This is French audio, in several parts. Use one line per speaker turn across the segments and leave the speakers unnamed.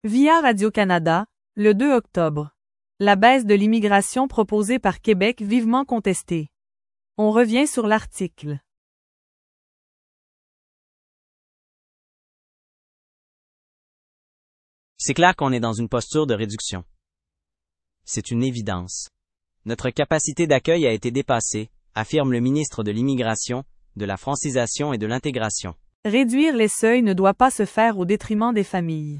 Via Radio-Canada, le 2 octobre. La baisse de l'immigration proposée par Québec vivement contestée. On revient sur l'article.
C'est clair qu'on est dans une posture de réduction. C'est une évidence. Notre capacité d'accueil a été dépassée, affirme le ministre de l'Immigration, de la Francisation et de l'Intégration.
Réduire les seuils ne doit pas se faire au détriment des familles.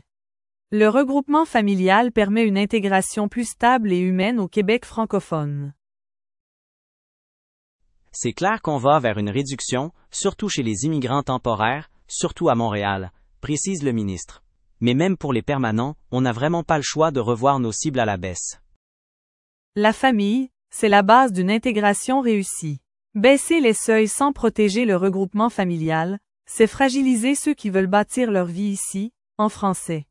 Le regroupement familial permet une intégration plus stable et humaine au Québec francophone.
C'est clair qu'on va vers une réduction, surtout chez les immigrants temporaires, surtout à Montréal, précise le ministre. Mais même pour les permanents, on n'a vraiment pas le choix de revoir nos cibles à la baisse.
La famille, c'est la base d'une intégration réussie. Baisser les seuils sans protéger le regroupement familial, c'est fragiliser ceux qui veulent bâtir leur vie ici, en français.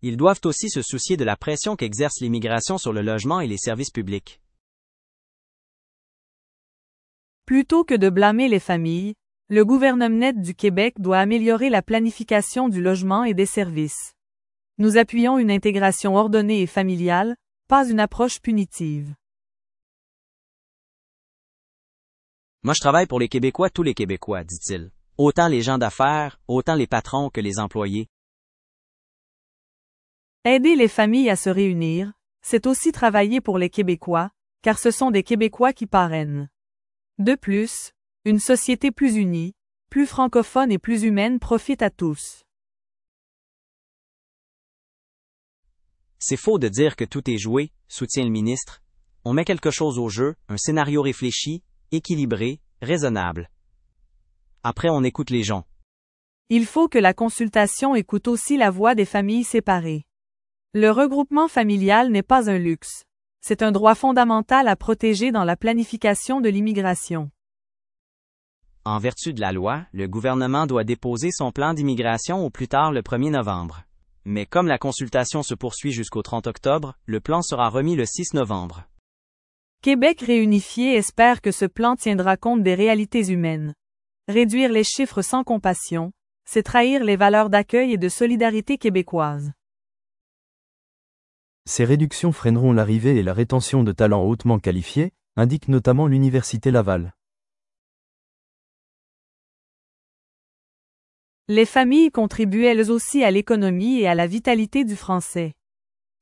Ils doivent aussi se soucier de la pression qu'exerce l'immigration sur le logement et les services publics.
Plutôt que de blâmer les familles, le gouvernement du Québec doit améliorer la planification du logement et des services. Nous appuyons une intégration ordonnée et familiale, pas une approche punitive.
Moi je travaille pour les Québécois, tous les Québécois, dit-il. Autant les gens d'affaires, autant les patrons que les employés.
Aider les familles à se réunir, c'est aussi travailler pour les Québécois, car ce sont des Québécois qui parrainent. De plus, une société plus unie, plus francophone et plus humaine profite à tous.
C'est faux de dire que tout est joué, soutient le ministre. On met quelque chose au jeu, un scénario réfléchi, équilibré, raisonnable. Après on écoute les gens.
Il faut que la consultation écoute aussi la voix des familles séparées. Le regroupement familial n'est pas un luxe. C'est un droit fondamental à protéger dans la planification de l'immigration.
En vertu de la loi, le gouvernement doit déposer son plan d'immigration au plus tard le 1er novembre. Mais comme la consultation se poursuit jusqu'au 30 octobre, le plan sera remis le 6 novembre.
Québec réunifié espère que ce plan tiendra compte des réalités humaines. Réduire les chiffres sans compassion, c'est trahir les valeurs d'accueil et de solidarité québécoises.
Ces réductions freineront l'arrivée et la rétention de talents hautement qualifiés, indique notamment l'Université Laval.
Les familles contribuent elles aussi à l'économie et à la vitalité du français.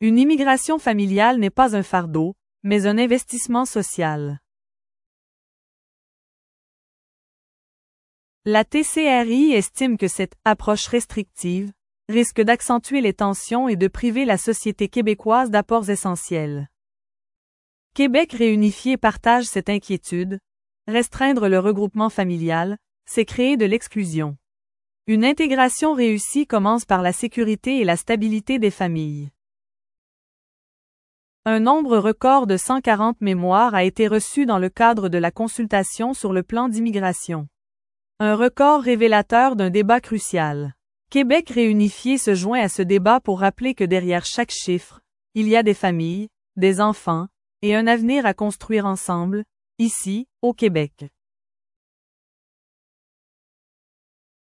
Une immigration familiale n'est pas un fardeau, mais un investissement social. La TCRI estime que cette approche restrictive risque d'accentuer les tensions et de priver la société québécoise d'apports essentiels. Québec réunifié partage cette inquiétude. Restreindre le regroupement familial, c'est créer de l'exclusion. Une intégration réussie commence par la sécurité et la stabilité des familles. Un nombre record de 140 mémoires a été reçu dans le cadre de la consultation sur le plan d'immigration. Un record révélateur d'un débat crucial. Québec réunifié se joint à ce débat pour rappeler que derrière chaque chiffre, il y a des familles, des enfants, et un avenir à construire ensemble, ici, au Québec.